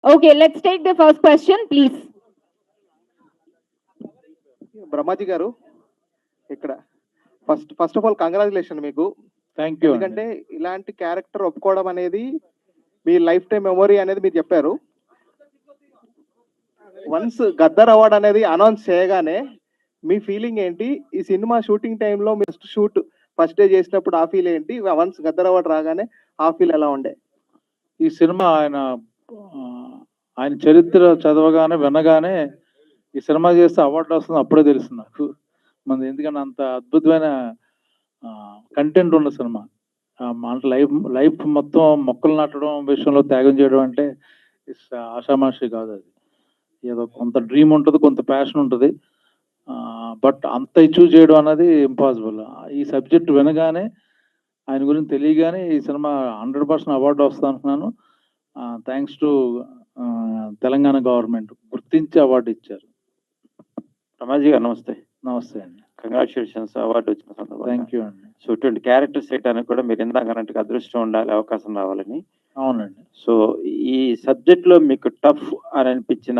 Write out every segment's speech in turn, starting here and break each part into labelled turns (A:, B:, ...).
A: Okay, let's take the first question, please.
B: Brahmaji గారు ఇక్కడ first of all congratulation మీకు.
C: Thank you.
B: ఎందుకంటే ఇలాంటి క్యారెక్టర్ ఒప్పుకోవడం అనేది మీ లైఫ్ టైం మెమొరీ అనేది మీరు చెప్పారు. వన్స్ గద్దర్ అవార్డ్ అనేది అనౌన్స్ చేయగానే మీ ఫీలింగ్ ఏంటి? ఈ సినిమా షూటింగ్ టైంలో మీరు ఫస్ట్ డే చేసినప్పుడు ఆ ఫీల్ ఏంటి? వన్స్ గద్దర్ అవార్డ్ రాగానే ఆ ఫీల్ ఎలా ఉండే?
C: ఈ సినిమా ఆయన చరిత్ర చదవగానే వినగానే ఈ సినిమా చేస్తే అవార్డు వస్తుంది అప్పుడే తెలిసింది నాకు. మన ఎందుకంటే అంత అద్భుతమైన కంటెంట్ ఉన్న సినిమా. అంటే లైఫ్ మొత్తం మొక్కలు నాటడం విషయంలో త్యాగం చేయడం అంటే ఆషామాషి కాదు. అది ఏదో కొంత డ్రీమ్ ఉంటుంది, కొంత ప్యాషన్ ఉంటుంది. బట్ అంత అచీవ్ చేయడం అనేది ఇంపాసిబుల్. ఈ సబ్జెక్ట్ వినగానే ఆయన గురించి తెలియగానే ఈ సినిమా 100% అవార్డు వస్తుంది అనుకున్నాను. థ్యాంక్స్ టు తెలంగాణ గవర్నమెంట్ గుర్తించి అవార్డు ఇచ్చారు.
D: రమాజీ గారు నమస్తే.
C: నమస్తే అండి.
D: కంగ్రాచులేషన్స్ అవార్డు వచ్చిన సందర్భంగా.
C: థ్యాంక్ యూ అండి.
D: సో ఇటువంటి క్యారెక్టర్స్ చేయడానికి కూడా మీరు ఇందాక అన్నట్టుగా అదృష్టం ఉండాలి, అవకాశం రావాలని.
C: అవునండి.
D: సో ఈ సబ్జెక్ట్ లో మీకు టఫ్ అని అనిపించిన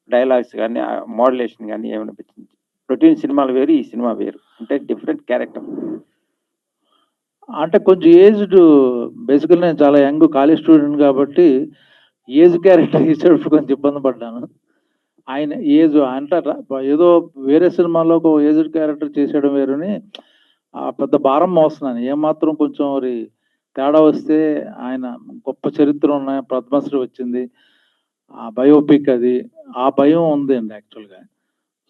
D: డైలాగ్స్ కానీ మోడ్యులేషన్ కానీ ఏమనిపించింది? రొటీన్ సినిమాలు వేరు, ఈ సినిమా వేరు, అంటే డిఫరెంట్ క్యారెక్టర్.
C: అంటే కొంచెం ఏజ్డ్, బేసికల్ నేను చాలా యంగ్ కాలేజ్ స్టూడెంట్ కాబట్టి ఏజ్ క్యారెక్టర్ ఇచ్చేటప్పుడు కొంచెం ఇబ్బంది పడ్డాను. ఆయన ఏజ్ అంటారా ఏదో వేరే సినిమాలో ఒక ఏజ్డ్ క్యారెక్టర్ చేసేయడం వేరుని పెద్ద భారం మోస్తున్నాను. ఏమాత్రం కొంచెం మరి తేడా వస్తే ఆయన గొప్ప చరిత్ర ఉన్న పద్మశ్రీ వచ్చింది, ఆ బయోపిక్ అది, ఆ భయం ఉంది అండి యాక్చువల్గా.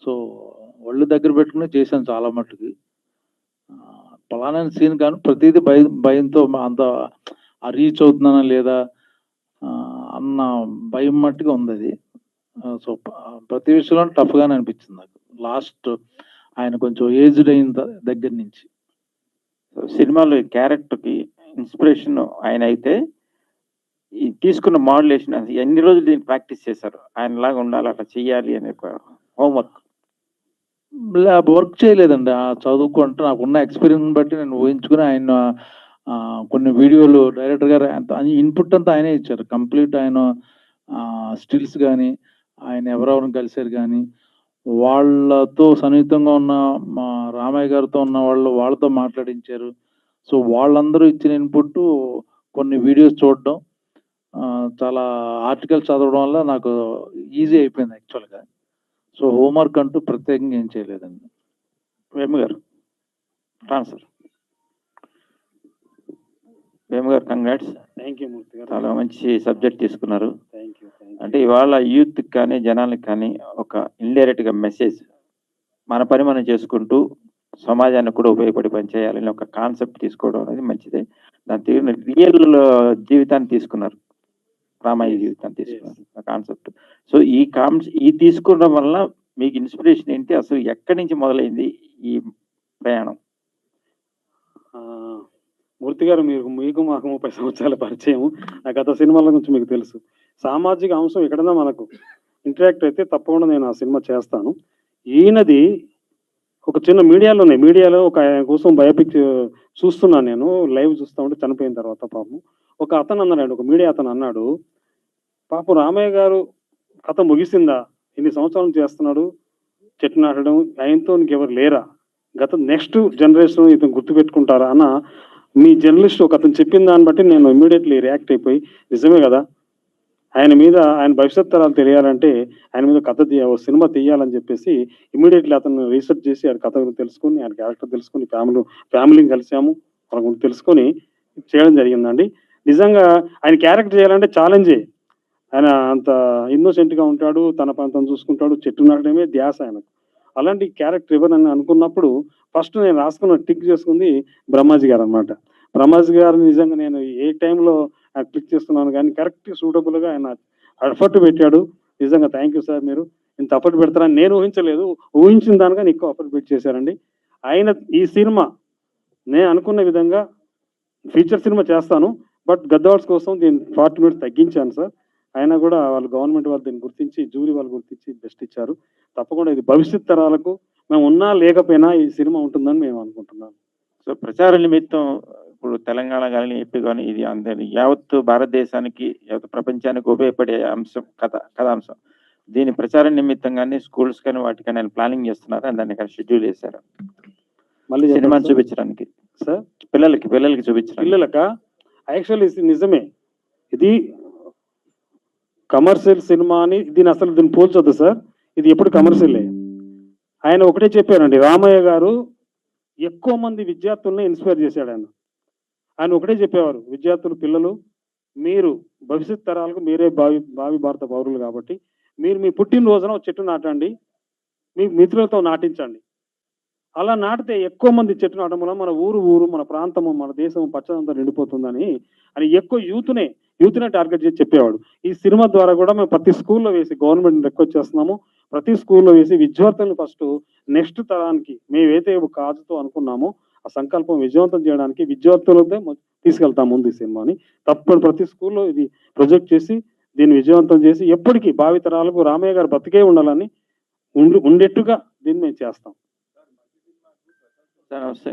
C: సో ఒళ్ళు దగ్గర పెట్టుకుని చేశాను చాలా మట్టుకి. పలానా సీన్ కానీ ప్రతిదీ భయంతో అంత రీచ్ అవుతున్నానా లేదా అన్న భయం మట్టుగా ఉంది అది. సో ప్రతి విషయంలో టఫ్గానే అనిపించింది నాకు లాస్ట్ ఆయన కొంచెం ఏజ్డ్ అయిన దగ్గర నుంచి.
D: సినిమాలో క్యారెక్టర్కి ఇన్స్పిరేషన్ ఆయన అయితే ఈ తీసుకున్న మోడ్యులేషన్ ఎన్ని రోజులు దీన్ని ప్రాక్టీస్ చేశారు? ఆయన లాగా ఉండాలి, అట్లా చెయ్యాలి అనే హోంవర్క్
C: వర్క్ చేయలేదండి. చదువుకుంటే నాకున్న ఎక్స్పీరియన్స్ బట్టి నేను ఊహించుకుని ఆయన కొన్ని వీడియోలు డైరెక్టర్ గారు ఇన్పుట్ అంతా ఆయనే ఇచ్చారు కంప్లీట్. ఆయన స్టిల్స్ కానీ ఆయన ఎవరెవరిని కలిశారు కానీ వాళ్ళతో సన్నిహితంగా ఉన్న మా రామయ్య గారితో ఉన్న వాళ్ళతో మాట్లాడించారు. సో వాళ్ళందరూ ఇచ్చిన ఇన్పుట్ కొన్ని వీడియోస్ చూడడం, చాలా ఆర్టికల్స్ చదవడం వల్ల నాకు ఈజీ అయిపోయింది యాక్చువల్గా. సో హోంవర్క్ అంటూ ప్రత్యేకంగా ఏం చేయలేదండి.
D: వేము గారు ట్రాన్స్ఫర్. వేము గారు కంగ్రాట్స్.
E: థ్యాంక్ యూ మూర్తి గారు.
D: చాలా మంచి సబ్జెక్ట్ తీసుకున్నారు.
E: Thank you.
D: అంటే ఇవాళ యూత్కి కానీ జనాలకు కానీ ఒక ఇండైరెక్ట్గా మెసేజ్, మన పని మనం చేసుకుంటూ సమాజానికి కూడా ఉపయోగపడి పని చేయాలని ఒక కాన్సెప్ట్ తీసుకోవడం అనేది మంచిదే. దాని తీరిన రియల్ జీవితాన్ని తీసుకున్నారు, రామయ్య జీవితాన్ని తీసుకున్నారు కాన్సెప్ట్. సో ఈ తీసుకోవడం వల్ల మీకు ఇన్స్పిరేషన్ ఏంటి? అసలు ఎక్కడి నుంచి మొదలైంది ఈ ప్రయాణం?
E: మూర్తి గారు, మీకు మాకు 30 సంవత్సరాల పరిచయం. ఆ గత సినిమాల గురించి మీకు తెలుసు. సామాజిక అంశం ఎక్కడన్నా మనకు ఇంటరాక్ట్ అయితే తప్పకుండా నేను ఆ సినిమా చేస్తాను. ఈయనది ఒక చిన్న మీడియాలో ఒక ఆయన కోసం బయోపిక్ చూస్తున్నాను నేను, లైవ్ చూస్తూ ఉంటే చనిపోయిన తర్వాత పాపం ఒక అతను అన్నాడు, ఒక మీడియా అతను అన్నాడు, పాపం రామయ్య గారు కథ ముగిసిందా, ఇన్ని సంవత్సరాలు చేస్తున్నాడు చెట్టు నాటడం, ఆయనతో ఇంకెవరు లేరా, నెక్స్ట్ జనరేషన్ ఇతను గుర్తుపెట్టుకుంటారా అన్న మీ జర్నలిస్ట్ ఒక అతను చెప్పిన దాన్ని బట్టి నేను ఇమీడియట్లీ రియాక్ట్ అయిపోయి, నిజమే కదా, ఆయన భవిష్యత్ తరాలు తెలియాలంటే ఆయన మీద సినిమా తీయాలని చెప్పేసి ఇమీడియట్లీ అతను రీసెర్చ్ చేసి ఆయన కథ తెలుసుకొని, ఆయన క్యారెక్టర్ తెలుసుకొని, ఫ్యామిలీని కలిసాము, వాళ్ళ గురించి తెలుసుకొని చేయడం జరిగిందండి. నిజంగా ఆయన క్యారెక్టర్ చేయాలంటే ఛాలెంజే. ఆయన అంత ఇన్నోసెంట్గా ఉంటాడు, తన ప్రాంతం చూసుకుంటాడు, చెట్టు నాటడమే ధ్యాస ఆయనకు. అలాంటి క్యారెక్టర్ ఎవరని అనుకున్నప్పుడు ఫస్ట్ నేను రాసుకున్న టిక్ చేసుకుంది బ్రహ్మాజీ గారు అనమాట. బ్రహ్మాజీ గారిని నిజంగా నేను ఏ టైంలో క్లిక్ చేస్తున్నాను కానీ కరెక్ట్ సూటబుల్గా ఆయన ఎఫర్ట్ పెట్టాడు. నిజంగా థ్యాంక్ యూ సార్, మీరు ఇంత ఎఫర్ట్ పెడతారని నేను ఊహించలేదు. ఊహించిన దానికన్నా ఎక్కువ ఎఫర్ట్ పెట్టి చేశారండి. ఆయన ఈ సినిమా నేను అనుకున్న విధంగా ఫీచర్ సినిమా చేస్తాను, బట్ గద్దవాడ్స్ కోసం దీన్ని 40 minutes తగ్గించాను సార్. అయినా కూడా వాళ్ళు గవర్నమెంట్ వాళ్ళు దీన్ని గుర్తించి, జూరీ వాళ్ళు గుర్తించి బెస్ట్ ఇచ్చారు. తప్పకుండా ఇది భవిష్యత్ తరాలకు మేము ఉన్నా లేకపోయినా ఈ సినిమా ఉంటుందని మేము అనుకుంటున్నాం.
D: సో ప్రచార నిమిత్తం ఇప్పుడు తెలంగాణ కానీ ఏపీ కానీ ఇది అందరి యావత్తు భారతదేశానికి యావత్ ప్రపంచానికి ఉపయోగపడే అంశం కథాంశం. దీని ప్రచారం నిమిత్తంగానే స్కూల్స్ కానీ వాటికని ఆయన ప్లానింగ్ చేస్తున్నారు. అని దాన్ని షెడ్యూల్ చేశారు
E: మళ్ళీ
D: సినిమాని చూపించడానికి,
E: సార్
D: పిల్లలకి చూపించడానికి.
E: పిల్లలక యాక్చువల్లీ నిజమే, ఇది కమర్షియల్ సినిమా అని దీన్ని పోల్చొద్దు సార్. ఇది ఎప్పుడు కమర్షియలే. ఆయన ఒకటే చెప్పారండి, రామయ్య గారు ఎక్కువ మంది విద్యార్థుల్ని ఇన్స్పైర్ చేశాడు. ఆయన ఒకటే చెప్పేవారు, విద్యార్థులు పిల్లలు మీరు భవిష్యత్ తరాలకు మీరే భావి భారత పౌరులు కాబట్టి మీరు మీ పుట్టినరోజున ఒక చెట్టు నాటండి, మీ మిత్రులతో నాటించండి. అలా నాటితే ఎక్కువ మంది చెట్టు నాటడం వల్ల మన ఊరు మన ప్రాంతము మన దేశం పచ్చదంతా నిండిపోతుందని అని ఎక్కువ యూత్నే టార్గెట్ చేసి చెప్పేవాడు. ఈ సినిమా ద్వారా కూడా మేము ప్రతి స్కూల్లో వేసి గవర్నమెంట్ రిక్వెస్ట్ చేస్తున్నాము, ప్రతి స్కూల్లో వేసి విద్యార్థులను ఫస్ట్ నెక్స్ట్ తరానికి మేమైతే కాజుతో అనుకున్నామో ఆ సంకల్పం విజయవంతం చేయడానికి విద్యార్థులతో తీసుకెళ్తాం ముందు ఈ సినిమాని. తప్పని ప్రతి స్కూల్లో ఇది ప్రొజెక్ట్ చేసి దీన్ని విజయవంతం చేసి ఎప్పటికీ భావితరాలకు రామయ్య గారు బతికే ఉండాలని ఉండేట్టుగా దీన్ని మేము చేస్తాం.
D: నమస్తే.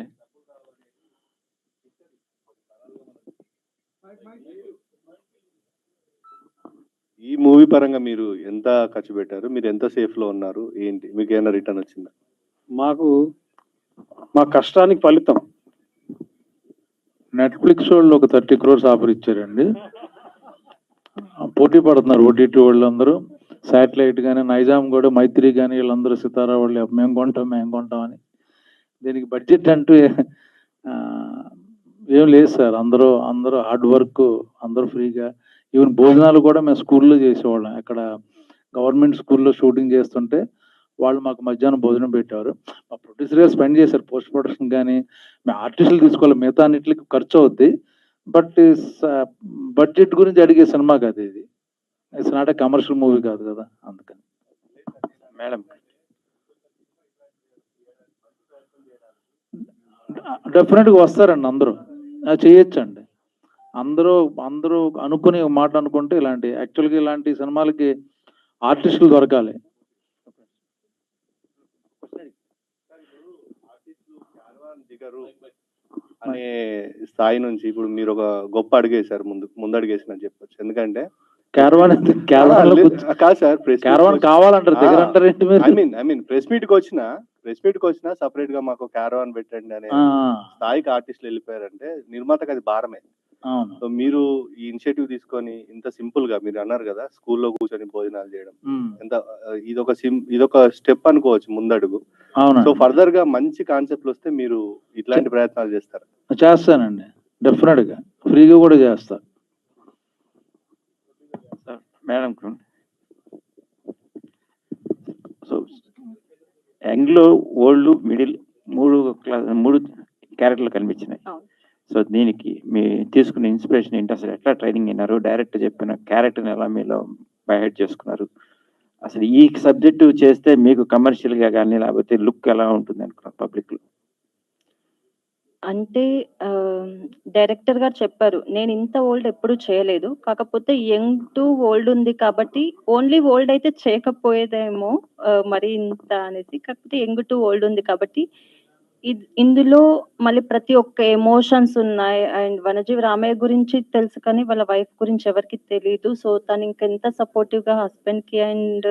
F: ఈ మూవీ పరంగా మీరు ఎంత ఖర్చు పెట్టారు, మీరు ఎంత సేఫ్ లో ఉన్నారు, ఏంటి మీకు ఏమైనా రిటర్న్ వచ్చిందా?
E: మా కష్టానికి ఫలితం
C: నెట్ఫ్లిక్స్ వాళ్ళు ఒక 30 crores ఆఫర్ ఇచ్చారండి. పోటీ పడుతున్నారు ఓటీటీ వాళ్ళందరూ. శాటిలైట్ కానీ నైజాం కూడా మైత్రి కానీ వీళ్ళందరూ సితారా వాళ్ళు మేము కొంటాం అని. దీనికి బడ్జెట్ అంటూ ఏం లేదు సార్. అందరూ హార్డ్ వర్క్, అందరూ ఫ్రీగా. ఈవెన్ భోజనాలు కూడా మేము స్కూల్లో చేసేవాళ్ళం. అక్కడ గవర్నమెంట్ స్కూల్లో షూటింగ్ చేస్తుంటే వాళ్ళు మాకు మధ్యాహ్నం భోజనం పెట్టేవారు. మా ప్రొడ్యూసర్గా స్పెండ్ చేశారు పోస్ట్ ప్రొడక్షన్ కానీ. మేము ఆర్టిస్టులు తీసుకోవాలి, మిగతా అన్నిటికి ఖర్చు అవుద్ది. బట్ బడ్జెట్ గురించి అడిగే సినిమా కాదు ఇది. It's not a commercial movie కాదు కదా, అందుకని.
D: మేడం
C: డెఫినెట్గా వస్తారండి అందరూ, చేయొచ్చండి. అందరూ అనుకుని మాట అనుకుంటే యాక్చువల్గా ఇలాంటి సినిమాలకి ఆర్టిస్టులు దొరకాలి.
F: అనే స్థాయి నుంచి ఇప్పుడు మీరు ఒక గొప్ప అడుగేశారు, ముందడుగేసినని చెప్పొచ్చు. ఎందుకంటే
C: క్యారవాన్
F: కాదు సార్,
C: క్యారవాన్ కావాలంటారు, దగ్గరంటారు ఏంటి మీరు?
F: ఐ మీన్ ప్రెస్ మీట్ కి వచ్చినా సపరేట్ గా మాకు క్యారవాన్ పెట్టండి అనే స్థాయికి ఆర్టిస్టులు వెళ్ళిపోయారంటే నిర్మాతకు అది భారమే. సో మీరు ఈ ఇనిషియేటివ్ తీసుకొని ఇంత సింపుల్ గా మీరు అన్నారు కదా, స్కూల్లో కూర్చొని భోజనాలు చేయడం, ఎంత ఇదొక స్టెప్ అనుకోవచ్చు, ముందడుగు. సో ఫర్దర్ గా మంచి కాన్సెప్ట్లు వస్తే మీరు ఇట్లాంటి ప్రయత్నాలు
C: చేస్తానండి. డెఫినెట్ గా ఫ్రీగా కూడా చేస్తా.
D: మేడం సో యంగ్లో ఓల్డ్ మిడిల్ మూడు క్యారెక్టర్లు కనిపించినాయి. సో దీనికి మీ తీసుకున్న ఇన్స్పిరేషన్ ఏంటి? అసలు ఎట్లా ట్రైనింగ్ అయినారు? డైరెక్ట్ చెప్పిన క్యారెక్టర్ని ఎలా మీలో బైహెడ్ చేసుకున్నారు? అసలు ఈ సబ్జెక్టు చేస్తే మీకు కమర్షియల్ గా కానీ లేకపోతే లుక్ ఎలా ఉంటుంది అనుకున్నారు పబ్లిక్ లో?
G: అంటే డైరెక్టర్ గారు చెప్పారు, నేను ఇంత ఓల్డ్ ఎప్పుడు చేయలేదు, కాకపోతే యంగ్ టు ఓల్డ్ ఉంది కాబట్టి ఓన్లీ ఓల్డ్ అయితే చేయకపోయేదేమో మరి ఇంత అనేసి, కాకపోతే యంగ్ టు ఓల్డ్ ఉంది కాబట్టి ఇందులో మళ్ళీ ప్రతి ఒక్క ఎమోషన్స్ ఉన్నాయి. అండ్ వనజీవి రామయ్య గురించి తెలుసు కానీ వాళ్ళ వైఫ్ గురించి ఎవరికి తెలియదు. సో తను ఇంకెంత సపోర్టివ్ గా హస్బెండ్ కి అండ్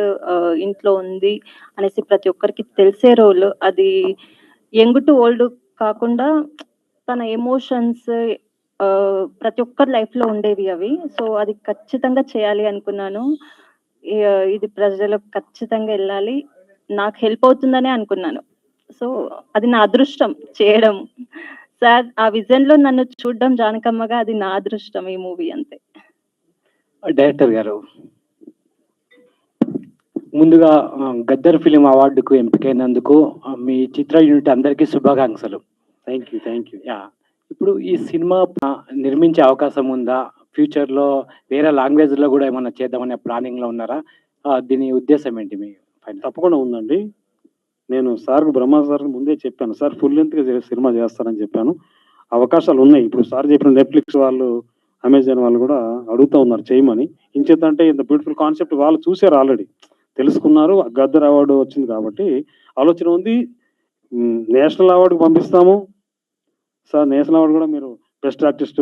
G: ఇంట్లో ఉంది అనేసి ప్రతి ఒక్కరికి తెలిసే రోల్ అది. యంగ్ టు ఓల్డ్ కాకుండా తన ఎమోషన్స్ ప్రతి ఒక్కరి లైఫ్ లో ఉండేవి అవి. సో అది ఖచ్చితంగా చేయాలి అనుకున్నాను. ఇది ప్రజలకు ఖచ్చితంగా వెళ్ళాలి, నాకు హెల్ప్ అవుతుందనే అనుకున్నాను. సో అది నా అదృష్టం చేయడం. సార్ ఆ విజన్ లో నన్ను చూడడం జానకమ్మగా అది నా అదృష్టం ఈ మూవీ, అంతే.
H: డైరెక్టర్ గారు, ముందుగా గద్దర్ ఫిలిం అవార్డుకు ఎంపికైనందుకు మీ చిత్ర యూనిట్ అందరికీ శుభాకాంక్షలు.
E: Thank you.
H: ఇప్పుడు ఈ సినిమా నిర్మించే అవకాశం ఉందా? ఫ్యూచర్ లో వేరే లాంగ్వేజ్ లో కూడా ఏమన్నా చేద్దామనే ప్లానింగ్ లో ఉన్నారా? దీని ఉద్దేశం ఏంటి మీ?
E: తప్పకుండా ఉందండి. నేను సార్కు బ్రహ్మా సార్కి ముందే చెప్పాను, సార్ ఫుల్ లెంత్ గా సినిమా చేస్తానని చెప్పాను. అవకాశాలు ఉన్నాయి. ఇప్పుడు సార్ చెప్పిన నెట్ఫ్లిక్స్ వాళ్ళు, అమెజాన్ వాళ్ళు కూడా అడుగుతూ ఉన్నారు చేయమని. ఇంచేతంటే ఇంత బ్యూటిఫుల్ కాన్సెప్ట్ వాళ్ళు చూసారు, ఆల్రెడీ తెలుసుకున్నారు. గద్దర్ అవార్డు వచ్చింది కాబట్టి ఆలోచన ఉంది. నేషనల్ అవార్డుకి పంపిస్తాము సార్. నేషనల్ అవార్డు కూడా మీరు బెస్ట్ ఆర్టిస్ట్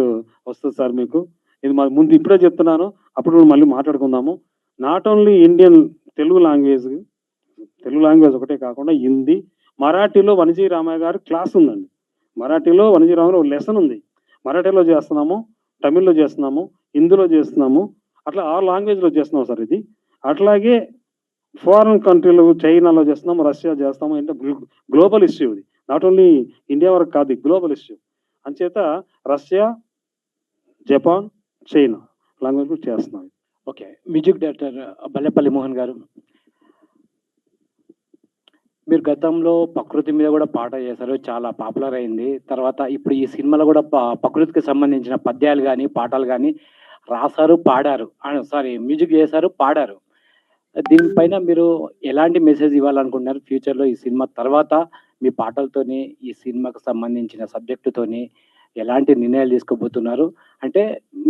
E: వస్తుంది సార్ మీకు. ఇది మా ముందు ఇప్పుడే చెప్తున్నాను, అప్పుడు మళ్ళీ మాట్లాడుకుందాము. Not only Indian Telugu language ఒకటే కాకుండా హిందీ, మరాఠీలో వనజీ రామయ్య గారు క్లాస్ ఉందండి. మరాఠీలో వనజీ రామయ్య ఒక లెసన్ ఉంది. మరాఠీలో చేస్తున్నాము, తమిళ్లో చేస్తున్నాము, హిందీలో చేస్తున్నాము, అట్లా 6 లాంగ్వేజ్లో చేస్తున్నాము సార్ ఇది. అట్లాగే ఫారిన్ కంట్రీలో చైనాలో చేస్తున్నాము, రష్యా చేస్తాము. అంటే గ్లోబల్ ఇష్యూ ఇది, నాట్ ఓన్లీ ఇండియా వరకు కాదు, గ్లోబల్ ఇష్యూ. అంచేత రష్యా, జపాన్, చైనా లాంగ్వేజ్ చేస్తున్నాం.
H: Okay, music director Ballepalli Mohan గారు, మీరు గతంలో ప్రకృతి మీద కూడా పాట చేశారు, చాలా పాపులర్ అయింది. తర్వాత ఇప్పుడు ఈ సినిమాలో కూడా ప్రకృతికి సంబంధించిన పద్యాలు కానీ పాటలు కానీ రాశారు, పాడారు, మ్యూజిక్ చేశారు, పాడారు. దీనిపైన మీరు ఎలాంటి మెసేజ్ ఇవ్వాలనుకుంటున్నారు ఫ్యూచర్లో? ఈ సినిమా తర్వాత మీ పాటలతోని ఈ సినిమాకు సంబంధించిన సబ్జెక్టుతోని ఎలాంటి నిర్ణయాలు తీసుకోబోతున్నారు? అంటే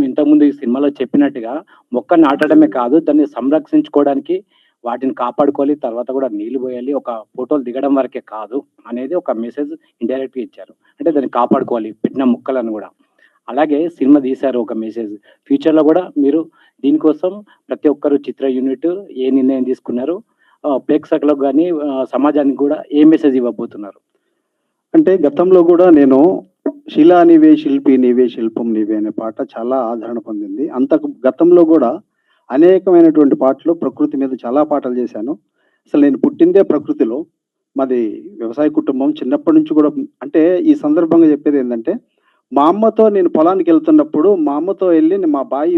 H: ఇంతకుముందు ఈ సినిమాలో చెప్పినట్టుగా మొక్క నాటడమే కాదు, దాన్ని సంరక్షించుకోవడానికి వాటిని కాపాడుకోవాలి, తర్వాత కూడా నీళ్లు పోయాలి, ఒక ఫోటోలు దిగడం వరకే కాదు అనేది ఒక మెసేజ్ ఇండైరెక్ట్గా ఇచ్చారు. అంటే దాన్ని కాపాడుకోవాలి, పెట్టిన మొక్కలను కూడా. అలాగే సినిమా తీశారు ఒక మెసేజ్. ఫ్యూచర్లో కూడా మీరు దీనికోసం ప్రతి ఒక్కరు చిత్ర యూనిట్ ఏ నిర్ణయం తీసుకున్నారు, ప్రేక్షకులకు కానీ సమాజానికి కూడా ఏ మెసేజ్ ఇవ్వబోతున్నారు?
I: అంటే గతంలో కూడా నేను శిలా నీవే శిల్పి నీవే శిల్పం నీవే అనే పాట చాలా ఆదరణ పొందింది. అంతకు గతంలో కూడా అనేకమైనటువంటి పాటలు ప్రకృతి మీద చాలా పాటలు చేశాను. అసలు నేను పుట్టిందే ప్రకృతిలో, మాది వ్యవసాయ కుటుంబం. చిన్నప్పటి నుంచి కూడా అంటే ఈ సందర్భంగా చెప్పేది ఏంటంటే, మా అమ్మతో నేను పొలానికి వెళ్తున్నప్పుడు మా అమ్మతో వెళ్ళి మా బాయి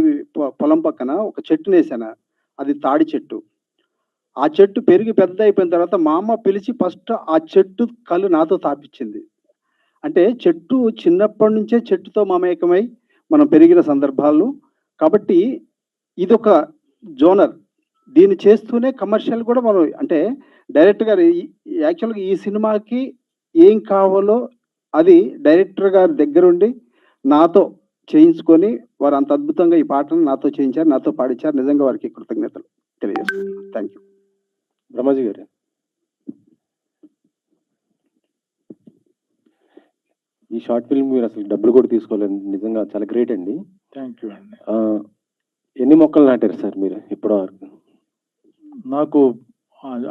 I: పొలం పక్కన ఒక చెట్టు వేసాను. అది తాడి చెట్టు. ఆ చెట్టు పెరిగి పెద్ద అయిపోయిన తర్వాత మా అమ్మ పిలిచి ఫస్ట్ ఆ చెట్టు కళ్ళు నాతో తాపించింది. అంటే చెట్టు చిన్నప్పటి నుంచే చెట్టుతో మమేకమై మనం పెరిగిన సందర్భాలు. కాబట్టి ఇదొక జోనర్. దీన్ని చేస్తూనే కమర్షియల్ కూడా మనం అంటే డైరెక్టర్ గారు యాక్చువల్గా ఈ సినిమాకి ఏం కావాలో అది డైరెక్టర్ గారి దగ్గరుండి నాతో చేయించుకొని వారు అంత అద్భుతంగా ఈ పాటను నాతో చేయించారు, నాతో పాడించారు. నిజంగా వారికి కృతజ్ఞతలు తెలియజేస్తున్నాను. Thank you.
F: బ్రహ్మాజీ గారు, ఈ షార్ట్ ఫిల్మ్ మీరు అసలు డబ్బులు కూడా తీసుకోలేదు, నిజంగా చాలా గ్రేట్ అండి.
C: థ్యాంక్ యూ అండి.
F: ఎన్ని మొక్కలు నాటారు సార్ మీరు ఇప్పటి వరకు?
C: నాకు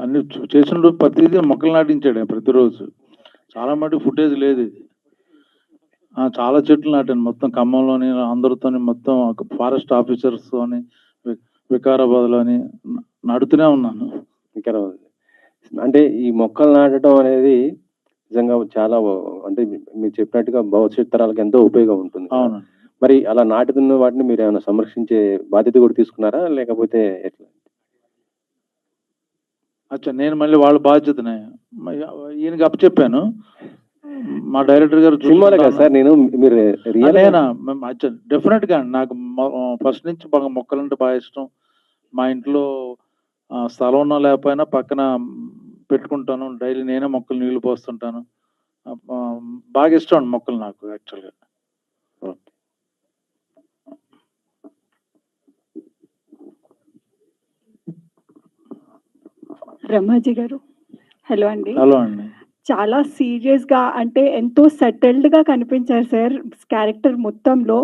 C: అన్ని చేసిన ప్రతిదీ మొక్కలు నాటించాడు ప్రతిరోజు. చాలా మటుకు ఫుటేజ్ లేదు ఇది. చాలా చెట్లు నాటాను మొత్తం ఖమ్మంలోని, అందరితోని, మొత్తం ఫారెస్ట్ ఆఫీసర్స్తోని, వికారాబాద్లోని నడుతూనే ఉన్నాను.
F: వికారాబాద్ అంటే ఈ మొక్కలు నాటడం అనేది నిజంగా చాలా అంటే మీరు చెప్పినట్టుగా భవిష్యత్ తరాలకు ఎంతో ఉపయోగం ఉంటుంది.
C: అవును.
F: మరి అలా నాటుతున్న వాటిని మీరు ఏమైనా సంరక్షించే బాధ్యత కూడా తీసుకున్నారా, లేకపోతే ఎట్లా?
C: అచ్చా, నేను మళ్ళీ వాళ్ళ బాధ్యతనే ఈయనకి అప్పచెప్పాను. మా డైరెక్టర్ గారు
F: సినిమాలే కదా సార్, నేను మీరు
C: డెఫినెట్ గా నాకు ఫస్ట్ నుంచి బాగా మొక్కలంటే బాగా ఇష్టం. మా ఇంట్లో స్థలం ఉన్నా లేకపోయినా పక్కన పెట్టుకుంటాను. డైలీ నేనే మొక్కలు నీళ్లు పోస్తుంటాను. బాగా ఇష్టం అండి మొక్కలు నాకు యాక్చువల్గా.
J: బ్రహ్మాజీ గారు, హలో అండి.
C: హలో అండి.
J: చాలా సీరియస్ గా అంటే ఎంతో సెటిల్డ్ గా కనిపించారు సార్ క్యారెక్టర్ మొత్తంలో.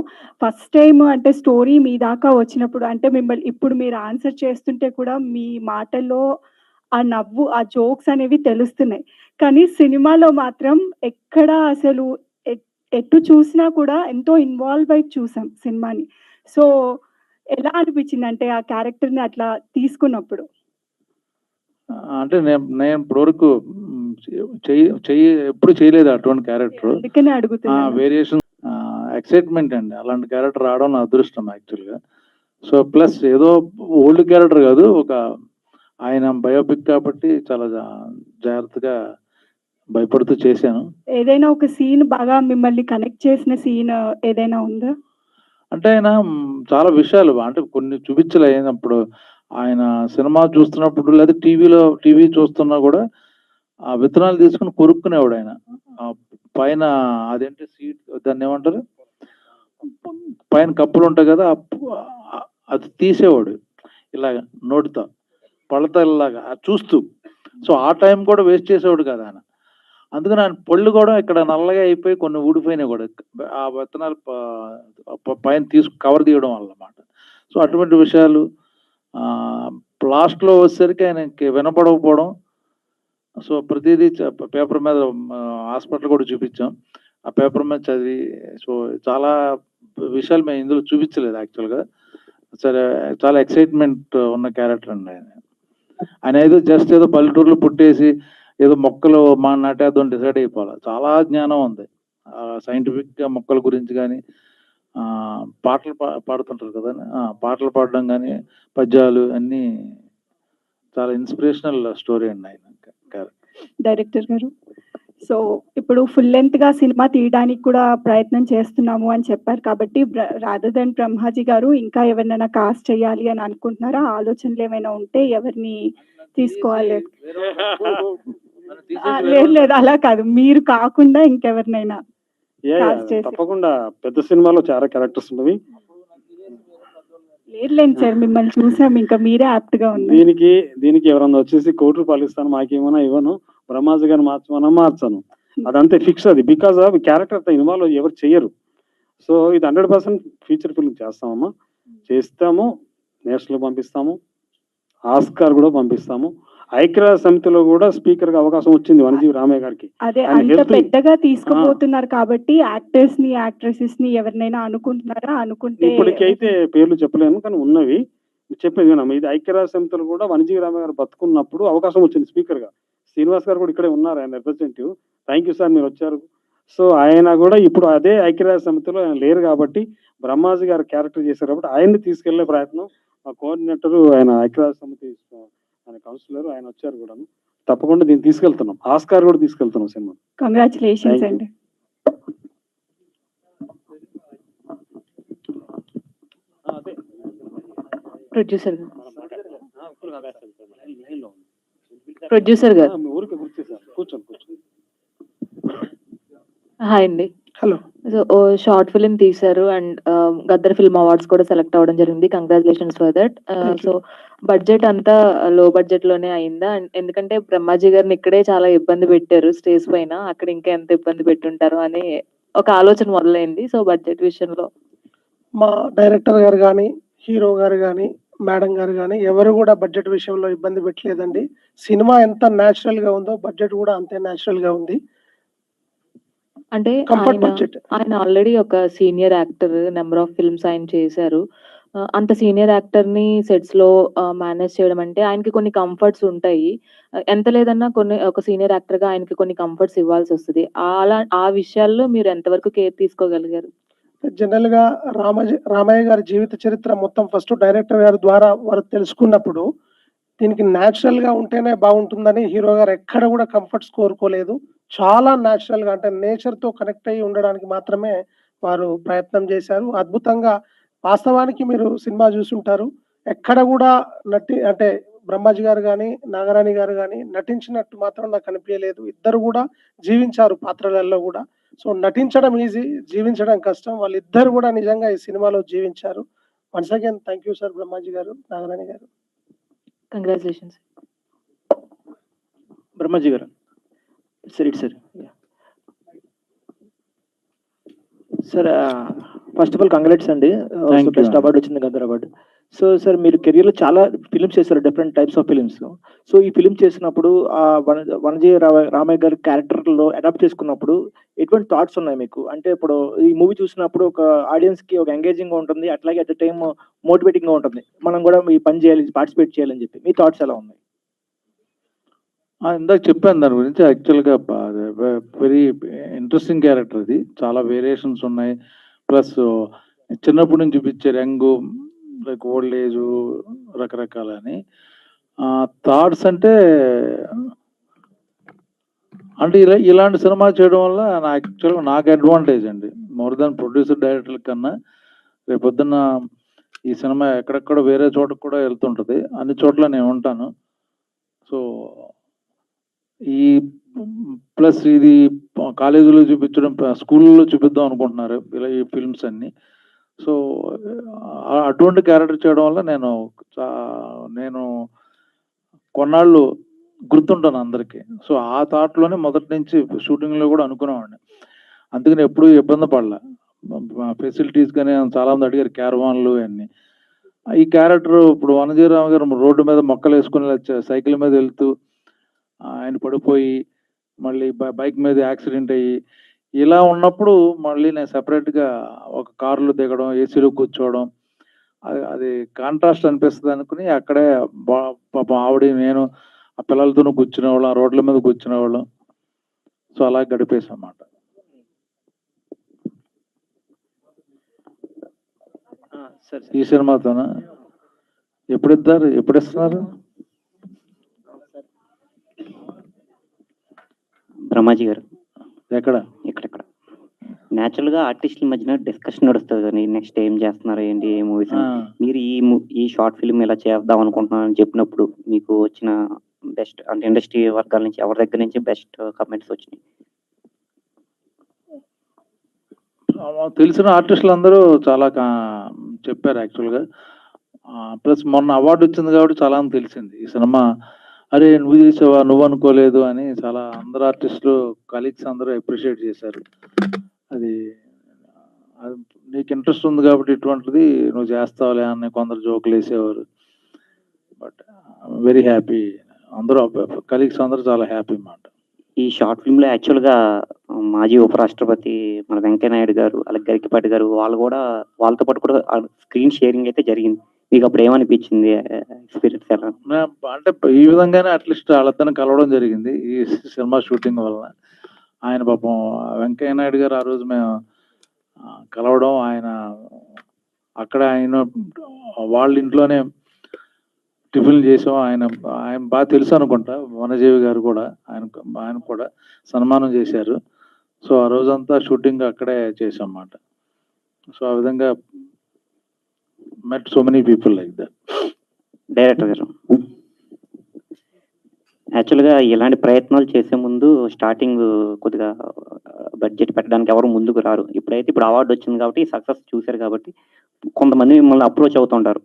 J: ఫస్ట్ టైం అంటే స్టోరీ మీ దాకా వచ్చినప్పుడు అంటే మిమ్మల్ని ఇప్పుడు మీరు ఆన్సర్ చేస్తుంటే కూడా మీ మాటల్లో ఆ నవ్వు, ఆ జోక్స్ అనేవి తెలుస్తున్నాయి. కానీ సినిమాలో మాత్రం ఎక్కడ అసలు ఎటు చూసినా కూడా ఎంతో ఇన్వాల్వ్ అయి చూసాం సినిమాని. సో ఎలా అనిపించింది అంటే ఆ క్యారెక్టర్ని అట్లా తీసుకున్నప్పుడు?
C: అంటే నేను ఇప్పటివరకు ఎప్పుడు చేయలేదు అటువంటి క్యారెక్టర్.
J: అందుకనే అడుగుతున్నా.
C: వేరియేషన్, ఎక్సైట్మెంట్ అండి. అలాంటి క్యారెక్టర్ రావడం నా అదృష్టం యాక్చువల్గా. సో ప్లస్ ఏదో ఓల్డ్ క్యారెక్టర్ కాదు, ఒక ఆయన బయోపిక్ కాబట్టి చాలా జాగ్రత్తగా భయపడుతూ చేశాను.
J: ఏదైనా ఒక సీన్ బాగా మిమ్మల్ని కనెక్ట్ చేసిన సీన్ ఏదైనా ఉందా?
C: అంటే ఆయన చాలా విషయాలు అంటే కొన్ని చూపించలేనప్పుడు, ఆయన సినిమా చూస్తున్నప్పుడు లేదా టీవీ చూస్తున్నా కూడా ఆ విత్తనాలు తీసుకుని కొరుక్కునేవాడు ఆయన. పైన అదేంటి సీట్, దాన్ని ఏమంటారు, పైన కప్పులు ఉంటాయి కదా, అది తీసేవాడు ఇలాగ నోటితో పళ్ళతలాగా చూస్తూ. సో ఆ టైం కూడా వేస్ట్ చేసేవాడు కదా ఆయన. అందుకని ఆయన పళ్ళు కూడా ఇక్కడ నల్లగా అయిపోయి కొన్ని ఊడిపోయినాయి కూడా, ఆ విత్తనాలు పైన కవర్ తీయడం వల్ల అన్నమాట. సో అటువంటి విషయాలు లాస్ట్లో వచ్చేసరికి ఆయనకి వినపడకపోవడం. సో ప్రతిదీ పేపర్ మీద హాస్పిటల్ కూడా చూపించాం, ఆ పేపర్ మీద చదివి. సో చాలా విషయాలు మేము ఇందులో చూపించలేదు యాక్చువల్గా. సరే, చాలా ఎక్సైట్మెంట్ ఉన్న క్యారెక్టర్ అండి ఆయన ఏదో జస్ట్ ఏదో పల్లెటూరులో పుట్టేసి ఏదో మొక్కలు నాటేద్దాం డిసైడ్ అయిపోవాలి. చాలా జ్ఞానం ఉంది సైంటిఫిక్గా మొక్కల గురించి కానీ, పాటలు పాడుతుంటారు కదా, పాటలు పాడడం కానీ, పద్యాలు అన్నీ చాలా ఇన్స్పిరేషనల్ స్టోరీ అండి ఆయన క్యారెక్టర్.
J: డైరెక్టర్ గారు, సో ఇప్పుడు ఫుల్ లెంత్ గా సినిమా తీయడానికి కూడా ప్రయత్నం చేస్తున్నాము అని చెప్పారు కాబట్టి, రాదర్ దెన్ బ్రహ్మాజీ గారు ఇంకా ఎవరినైనా కాస్ట్ చేయాలి అని అనుకుంటున్నారా? ఆలోచనలు ఏమైనా ఉంటే ఎవరిని తీసుకోవాలి? లేదు అలా కాదు, మీరు కాకుండా ఇంకెవరినైనా cast చేసి.
E: తప్పకుండా పెద్ద సినిమాలో చాలా క్యారెక్టర్స్ ఉన్నవి.
J: లేదులేండి సార్, మిమ్మల్ని చూసాం, ఇంకా మీరే యాప్ట్ గా ఉన్నారు.
E: దీనికి ఎవరన్నా వచ్చేసి ₹1,00,00,000 ఇస్తాను మాకేమైనా ఇవ్వను, బ్రహ్మాజీ గారిని మార్చను, అదంతే ఫిక్స్. అది బికాస్ ఆఫ్ క్యారెక్టర్ ఇన్వాల్వ్ ఎవరు చెయ్యరు. సో ఇది 100% ఫీచర్ ఫిల్మ్ చేస్తామమ్మా, చేస్తాము, నేషనల్ పంపిస్తాము, ఆస్కార్ కూడా పంపిస్తాము. ఐక్యరాజ్య సమితిలో కూడా స్పీకర్ గా అవకాశం వచ్చింది వనజీవి రామయ్య గారికి.
J: అదే అంత పెద్దగా తీసుకుపోతున్నారు కాబట్టి యాక్టర్స్ ని యాక్ట్రెసెస్ ని ఎవరినైనా అనుకుంటున్నారా? అనుకుంటే
E: ఇప్పటికైతే పేర్లు చెప్పలేము, కానీ ఉన్నవి చెప్పేది విన్నాము. ఇది ఐక్యరాజ్య సమితిలో కూడా వనజీవి రామయ్య గారు బతుకున్నప్పుడు అవకాశం వచ్చింది స్పీకర్ గా. శ్రీనివాస్ గారు కూడా ఇక్కడే ఉన్నారు, ఆయన రిప్రజెంటేటివ్. థ్యాంక్ యూ సార్, మీరు వచ్చారు. సో ఆయన కూడా ఇప్పుడు అదే ఐక్యరాజ్య సమితిలో ఆయన లేరు కాబట్టి బ్రహ్మాజీ గారు క్యారెక్టర్ చేశారు కాబట్టి ఆయన్ని తీసుకెళ్లే ప్రయత్నం మా కోఆర్డినేటర్, ఆయన ఐక్యరాజ్య సమితి ఆయన కౌన్సిలర్, ఆయన వచ్చారు కూడా. తప్పకుండా దీన్ని తీసుకెళ్తున్నాం, ఆస్కార్ కూడా తీసుకెళ్తున్నాం సినిమా.
J: కంగ్రాచులేషన్స్ అండి.
A: ప్రొడ్యూసర్ గారు,
E: ఊరికి కూర్చోండి.
A: హాయ్ అండి.
B: హలో.
A: సో షార్ట్ ఫిలిం తీశారు అండ్ గద్దర్ ఫిల్మ్ అవార్డ్స్ కూడా సెలెక్ట్ అవ్వడం జరిగింది. Congratulations for that. So budget అంతా లో బడ్జెట్ లోనే అయిందా? ఎందుకంటే బ్రహ్మాజీ గారిని ఇక్కడే చాలా ఇబ్బంది పెట్టారు స్టేజ్ పైన, అక్కడ ఇంకా ఎంత ఇబ్బంది పెట్టుంటారు అని ఒక ఆలోచన మొదలైంది. సో బడ్జెట్ విషయంలో
K: మా డైరెక్టర్ గారు కానీ, హీరో గారు కానీ, మేడం గారు కానీ ఎవరు కూడా బడ్జెట్ విషయంలో ఇబ్బంది పెట్టలేదండి. సినిమా ఎంత న్యాచురల్ గా ఉందో బడ్జెట్ కూడా అంతే న్యాచురల్ గా ఉంది.
A: అంటే ఆయన ఆల్రెడీ ఒక senior actor, number of films ఆయన చేశారు. అంత సీనియర్ యాక్టర్ ని సెట్స్ లో మేనేజ్ చేయడం అంటే ఆయనకి కొన్ని కంఫర్ట్స్ ఉంటాయి. ఎంత లేదన్నా ఒక సీనియర్ యాక్టర్ గా ఆయనకి కొన్ని కంఫర్ట్స్ ఇవ్వాల్సి వస్తుంది. ఆ విషయాల్లో మీరు ఎంతవరకు కేర్ తీసుకోగలిగారు?
K: జనరల్ గా రామయ్య గారి జీవిత చరిత్ర మొత్తం ఫస్ట్ డైరెక్టర్ గారి ద్వారా వారు తెలుసుకున్నప్పుడు దీనికి న్యాచురల్ గా ఉంటేనే బాగుంటుందని హీరో గారు ఎక్కడ కూడా కంఫర్ట్స్ కోరుకోలేదు. చాలా న్యాచురల్ గా, అంటే నేచర్ తో కనెక్ట్ అయ్యి ఉండడానికి మాత్రమే వారు ప్రయత్నం చేశారు. అద్భుతంగా, వాస్తవానికి మీరు సినిమా చూసుంటారు, ఎక్కడ కూడా అంటే బ్రహ్మాజీ గారు కానీ, నాగరాణి గారు కానీ నటించినట్టు మాత్రం నాకు అనిపించలేదు. ఇద్దరు కూడా జీవించారు పాత్రలలో కూడా. సో నటించడం ఈజీ, జీవించడం కష్టం. వాళ్ళిద్దరు కూడా నిజంగా ఈ సినిమాలో జీవించారు. Once again thank you sir, Brahmaji గారు, నాగరాణి గారు.
A: కంగ్రాచులేషన్స్.
L: బ్రహ్మాజీ గారు, sir first of all congrats అండి, బెస్ట్ అవార్డు వచ్చింది, గద్దర్ అవార్డు. సో సార్, మీరు కెరియర్ లో చాలా ఫిలిమ్స్ చేశారు, different types of films. So ఈ ఫిలిం చేసినప్పుడు వనజీ రామయ్య గారి క్యారెక్టర్ లో అడాప్ట్ చేసుకున్నప్పుడు ఎటువంటి థాట్స్ ఉన్నాయి మీకు? అంటే ఇప్పుడు ఈ మూవీ చూసినప్పుడు ఒక ఆడియన్స్ కి ఒక ఎంగేజింగ్ గా ఉంటుంది, అట్లాగే అట్ ద టైమ్ మోటివేటింగ్ గా ఉంటుంది, మనం కూడా ఈ పని చేయాలి, పార్టిసిపేట్ చేయాలని చెప్పి. మీ థాట్స్ ఎలా ఉన్నాయి?
C: ఇందాక చెప్పాను దాని గురించి. యాక్చువల్గా వెరీ ఇంట్రెస్టింగ్ క్యారెక్టర్ అది, చాలా వేరియేషన్స్ ఉన్నాయి. ప్లస్ చిన్నప్పటి నుంచి చూపించారు, యంగ్, లైక్ ఓల్డ్ ఏజ్, రకరకాలని థాట్స్. అంటే ఇలాంటి సినిమా చేయడం వల్ల యాక్చువల్గా నాకు అడ్వాంటేజ్ అండి, మోర్ దాన్ ప్రొడ్యూసర్ డైరెక్టర్ కన్నా. రేపొద్దున్న ఈ సినిమా ఎక్కడెక్కడ వేరే చోటకు కూడా వెళ్తుంటుంది, అన్ని చోట్ల నేను ఉంటాను. సో ఈ ప్లస్ ఇది కాలేజీలో చూపించడం, స్కూల్లో చూపిద్దాం అనుకుంటున్నారు ఇలా ఈ ఫిల్మ్స్ అన్ని. సో అటువంటి క్యారెక్టర్ చేయడం వల్ల నేను కొన్నాళ్ళు గుర్తుంటాను అందరికీ. సో ఆ థాట్లోనే మొదటి నుంచి షూటింగ్లో కూడా అనుకునేవాడిని. అందుకని ఎప్పుడూ ఇబ్బంది పడలా. ఫెసిలిటీస్ కానీ చాలా మంది అడిగారు క్యారవాన్లు అన్నీ. ఈ క్యారెక్టర్ ఇప్పుడు వనజీరామ గారు రోడ్డు మీద మొక్కలు వేసుకుని సైకిల్ మీద వెళ్తూ ఆయన పడిపోయి మళ్ళీ బైక్ మీద యాక్సిడెంట్ అయ్యి ఇలా ఉన్నప్పుడు మళ్ళీ నేను సెపరేట్గా ఒక కారులో దిగడం, ఏసీలో కూర్చోవడం, అది కాంట్రాస్ట్ అనిపిస్తుంది అనుకుని అక్కడే పాపం ఆవిడ నేను ఆ పిల్లలతోనూ కూర్చునేవాళ్ళం, ఆ రోడ్ల మీద కూర్చునేవాళ్ళం. సో అలా గడిపేసాం అన్నమాట. ఈ సినిమాతోనా ఎప్పుడు ఇస్తున్నారు?
M: బ్రహ్మాజీ గారు
C: ఎక్కడ?
M: ఇక్కడ న్యాచురల్ గా ఆర్టిస్టుల మధ్యన డిస్కషన్ నడుస్తుంది కానీ నెక్స్ట్ ఏం చేస్తున్నారు ఏంటి ఏ మూవీస్ మీరు ఈ షార్ట్ ఫిల్మ్ ఇలా చేద్దాం అనుకుంటున్నారని చెప్పినప్పుడు మీకు వచ్చిన బెస్ట్ అంటే ఇండస్ట్రీ వర్గాల నుంచి ఎవరి దగ్గర నుంచి బెస్ట్ కమెంట్స్ వచ్చినాయి?
C: తెలిసిన ఆర్టిస్టులు అందరూ చాలా చెప్పారు యాక్చువల్గా. ప్లస్ మొన్న అవార్డు వచ్చింది కాబట్టి చాలా మంది తెలిసింది ఈ సినిమా. అరే నువ్వు చేసావా, నువ్వు అనుకోలేదు అని చాలా అందరు ఆర్టిస్టులు కలీగ్స్ అందరూ అప్రిషియేట్ చేశారు. అది నీకు ఇంట్రెస్ట్ ఉంది కాబట్టి ఇటువంటిది నువ్వు చేస్తావులే అని కొందరు జోకులు వేసేవారు. బట్ వెరీ హ్యాపీ, అందరూ కలీగ్స్ అందరూ చాలా హ్యాపీ అన్నమాట.
M: ఈ షార్ట్ ఫిల్మ్ లో యాక్చువల్ గా మాజీ ఉపరాష్ట్రపతి మన వెంకయ్య నాయుడు గారు అలాగే గరికపాటి గారు వాళ్ళతో పాటు కూడా స్క్రీన్ షేరింగ్ అయితే జరిగింది. మీకు అప్పుడు ఏమనిపించింది ఎక్స్పీరియన్స్ ఎలా?
C: అంటే ఈ విధంగానే అట్లీస్ట్ వాళ్ళతో కలవడం జరిగింది ఈ సినిమా షూటింగ్ వలన. ఆయన పాపం వెంకయ్య నాయుడు గారు ఆ రోజు మేము కలవడం, ఆయన అక్కడ ఆయన వాళ్ళ ఇంట్లోనే టిఫిన్ చేసాం. ఆయన బాగా తెలుసు అనుకుంటా, వనజీవి గారు కూడా ఆయన కూడా సన్మానం చేశారు. సో ఆ రోజంతా షూటింగ్ అక్కడే చేసాం అన్నమాట. సో ఆ విధంగా met so many people like that.
M: Director గారు యాక్చువల్గా ఇలాంటి ప్రయత్నాలు చేసే ముందు స్టార్టింగ్ కొద్దిగా బడ్జెట్ పెట్టడానికి ఎవరు ముందుకు రారు. ఇప్పుడు అవార్డు వచ్చింది కాబట్టి సక్సెస్ చూశారు కాబట్టి కొంతమంది మిమ్మల్ని అప్రోచ్ అవుతుంటారు.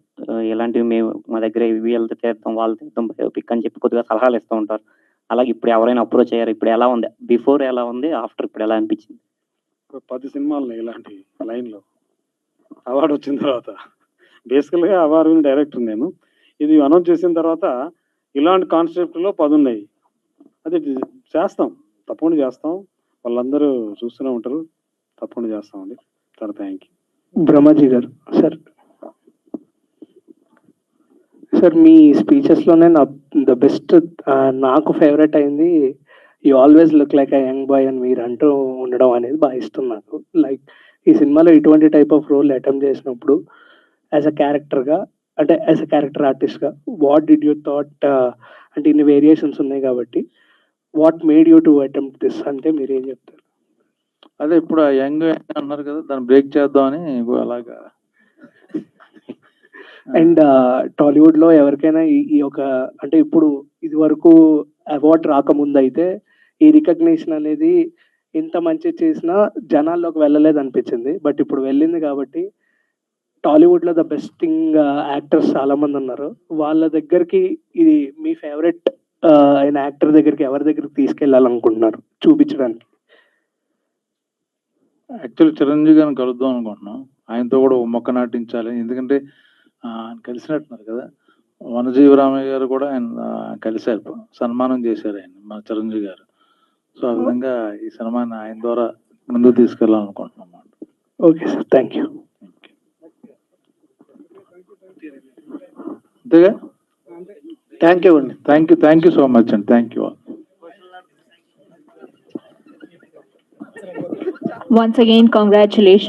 M: ఇలాంటివి మేము మా దగ్గర వీళ్ళతో చేద్దాం వాళ్ళు చేద్దాం బయోపిక్ అని చెప్పి కొద్దిగా సలహాలు ఇస్తూ ఉంటారు. అలాగే ఇప్పుడు ఎవరైనా అప్రోచ్ అయ్యారు? ఇప్పుడు ఎలా ఉంది, బిఫోర్ ఎలా ఉంది, ఆఫ్టర్ ఇప్పుడు ఎలా అనిపించింది?
E: 10 సినిమాలు ఇలాంటి లైన్లో అవార్డు వచ్చిన తర్వాత బేసికల్గా అవార్డు డైరెక్టర్ నేను. ఇది అనౌన్స్ చేసిన తర్వాత ఇలాంటి కాన్సెప్ట్లో 10 ఉన్నాయి. అది చేస్తాం, తప్పకుండా చేస్తాం. వాళ్ళందరూ చూస్తూనే ఉంటారు, తప్పకుండా చేస్తామండి. చాలా థ్యాంక్ యూ.
L: బ్రహ్మాజీ గారు సార్ మీ స్పీచెస్లోనే ద బెస్ట్ నాకు ఫేవరెట్ అయింది you always look like a young boy అని మీరు అంటూ ఉండడం అనేది బాగా ఇష్టం నాకు. లైక్ ఈ సినిమాలో ఇటువంటి టైప్ ఆఫ్ రోల్ అటెంప్ట్ చేసినప్పుడు యాజ్ అ క్యారెక్టర్గా అంటే యాజ్ అ క్యారెక్టర్ ఆర్టిస్ట్గా వాట్ డిడ్ యూ థాట్, అంటే ఇన్ని వేరియేషన్స్ ఉన్నాయి కాబట్టి what made you to attempt this అంటే మీరు ఏం చెప్తారు?
C: అదే ఇప్పుడు ఆ యంగ్ అన్నారు కదా, దాన్ని బ్రేక్ చేద్దామని అలాగా.
L: అండ్ టాలీవుడ్ లో ఎవరికైనా ఈ ఒక అంటే ఇప్పుడు ఇది వరకు అవార్డ్ రాకముందు అయితే ఈ రికగ్నిషన్ అనేది ఇంత మంచి చేసినా జనాల్లోకి వెళ్ళలేదు అనిపించింది. బట్ ఇప్పుడు వెళ్ళింది కాబట్టి టాలీవుడ్ లో ద బెస్టింగ్ యాక్టర్స్ చాలా మంది ఉన్నారు. వాళ్ళ దగ్గరికి ఇది మీ ఫేవరెట్ అయిన యాక్టర్ దగ్గరికి ఎవరి దగ్గరికి తీసుకెళ్ళాలనుకుంటున్నారు చూపించడానికి?
C: యాక్చువల్లీ చిరంజీవి గారిని కలుద్దాం అనుకుంటున్నాం. ఆయనతో కూడా ఒక మొక్క నాటించాలి. ఎందుకంటే ఆయన కలిసినట్టున్నారు కదా. వనజీవి రామయ్య గారు కూడా ఆయన కలిశారు, సన్మానం చేశారు ఆయన మన చిరంజీవి గారు. సో ఆ విధంగా ఈ సినిమాని ఆయన ద్వారా ముందుకు తీసుకెళ్ళాలనుకుంటున్నాం.
L: Okay sir, thank you.
C: అంతేగా, థ్యాంక్ యూ అండి. థ్యాంక్ యూ సో మచ్ అండి. Thank you.
A: Once again, congratulations.